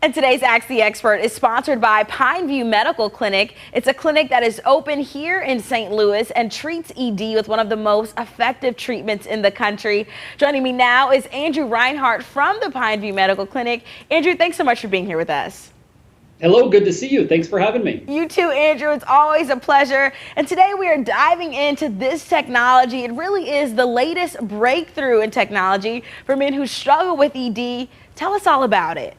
And today's Ask the Expert is sponsored by Pineview Medical Clinic. It's a clinic that is open here in St. Louis and treats ED with one of the most effective treatments in the country. Joining me now is Andrew Reinhardt from the Pineview Medical Clinic. Andrew, thanks so much for being here with us. Hello, good to see you. Thanks for having me. You too, Andrew. It's always a pleasure. And today we are diving into this technology. It really is the latest breakthrough in technology for men who struggle with ED. Tell us all about it.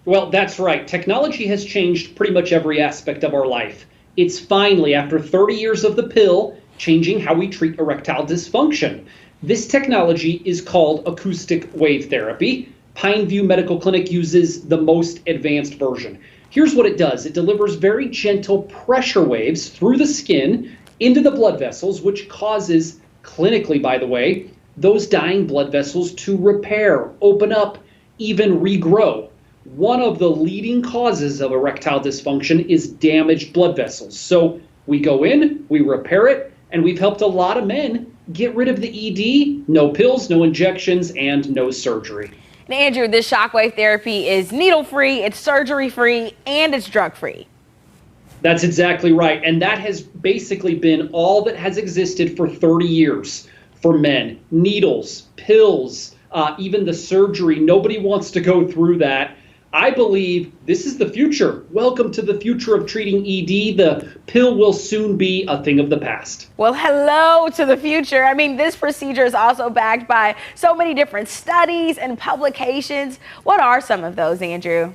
Well, that's right. Technology has changed pretty much every aspect of our life. It's finally, after 30 years of the pill, changing how we treat erectile dysfunction. This technology is called acoustic wave therapy. Pineview Medical Clinic uses the most advanced version. Here's what it does. It delivers very gentle pressure waves through the skin into the blood vessels, which causes, clinically by the way, those dying blood vessels to repair, open up, even regrow. One of the leading causes of erectile dysfunction is damaged blood vessels. So we go in, we repair it, and we've helped a lot of men get rid of the ED, no pills, no injections, and no surgery. And Andrew, this shockwave therapy is needle-free, it's surgery-free, and it's drug-free. That's exactly right. And that has basically been all that has existed for 30 years for men. Needles, pills, even the surgery. Nobody wants to go through that. I believe this is the future. Welcome to the future of treating ED. The pill will soon be a thing of the past. Well, hello to the future. I mean, this procedure is also backed by so many different studies and publications. What are some of those, Andrew?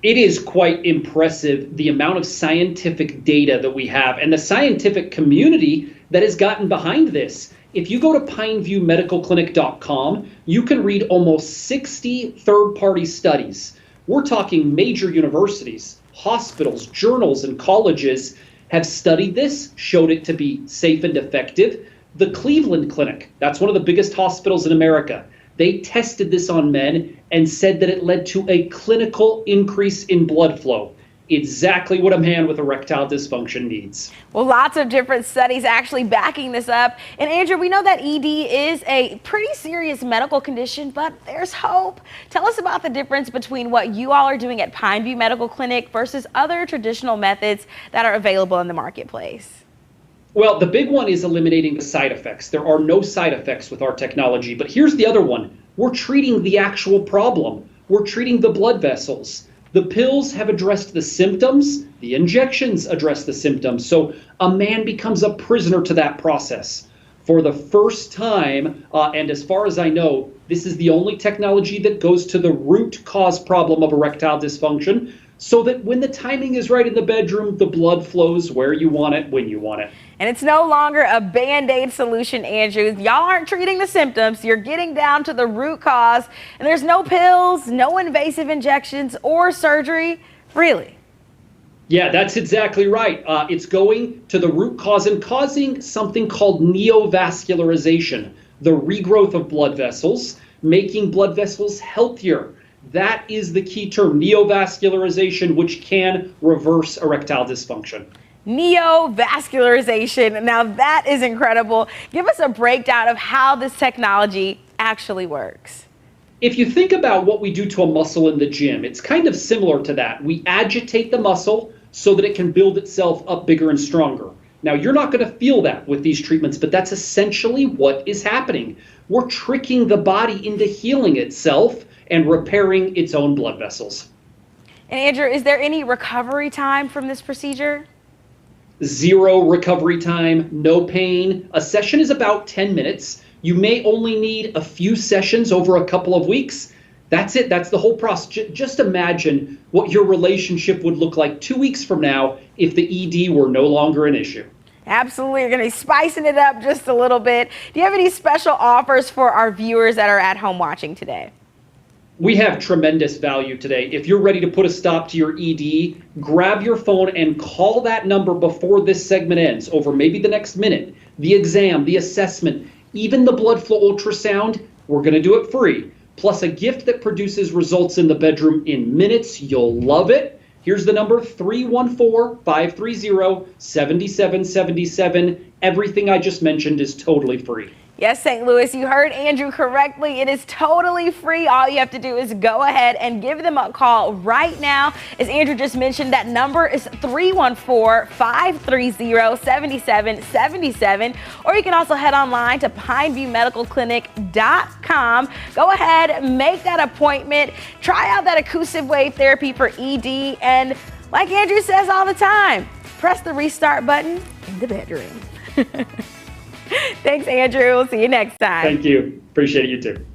It is quite impressive, the amount of scientific data that we have and the scientific community that has gotten behind this. If you go to pineviewmedicalclinic.com, you can read almost 60 third-party studies. We're talking major universities, hospitals, journals, and colleges have studied this, showed it to be safe and effective. The Cleveland Clinic, that's one of the biggest hospitals in America, they tested this on men and said that it led to a clinical increase in blood flow. Exactly what a man with erectile dysfunction needs. Well, lots of different studies actually backing this up. And Andrew, we know that ED is a pretty serious medical condition, but there's hope. Tell us about the difference between what you all are doing at Pineview Medical Clinic versus other traditional methods that are available in the marketplace. Well, the big one is eliminating the side effects. There are no side effects with our technology, but here's the other one. We're treating the actual problem. We're treating the blood vessels. The pills have addressed the symptoms, the injections address the symptoms, so a man becomes a prisoner to that process. For the first time, and as far as I know, this is the only technology that goes to the root cause problem of erectile dysfunction, so that when the timing is right in the bedroom, the blood flows where you want it, when you want it. And it's no longer a Band-Aid solution, Andrew. Y'all aren't treating the symptoms. You're getting down to the root cause. And there's no pills, no invasive injections or surgery, really. Yeah, that's exactly right. It's going to the root cause and causing something called neovascularization, the regrowth of blood vessels, making blood vessels healthier. That is the key term, neovascularization, which can reverse erectile dysfunction. Neovascularization. Now that is incredible. Give us a breakdown of how this technology actually works. If you think about what we do to a muscle in the gym, it's kind of similar to that. We agitate the muscle so that it can build itself up bigger and stronger. Now, you're not going to feel that with these treatments, but that's essentially what is happening. We're tricking the body into healing itself and repairing its own blood vessels. And Andrew, is there any recovery time from this procedure? Zero recovery time, no pain. A session is about 10 minutes. You may only need a few sessions over a couple of weeks. That's it. That's the whole process. Just imagine what your relationship would look like 2 weeks from now if the ED were no longer an issue. Absolutely. You're going to be spicing it up just a little bit. Do you have any special offers for our viewers that are at home watching today? We have tremendous value today. If you're ready to put a stop to your ED, grab your phone and call that number before this segment ends, over maybe the next minute. The exam, the assessment, even the blood flow ultrasound, we're going to do it free. Plus a gift that produces results in the bedroom in minutes. You'll love it. Here's the number, 314-530-7777. Everything I just mentioned is totally free. Yes, St. Louis, you heard Andrew correctly. It is totally free. All you have to do is go ahead and give them a call right now. As Andrew just mentioned, that number is 314-530-7777. Or you can also head online to pineviewmedicalclinic.com. Go ahead, make that appointment. Try out that acoustic wave therapy for ED. And like Andrew says all the time, press the restart button in the bedroom. Thanks, Andrew. We'll see you next time. Thank you. Appreciate it. You too.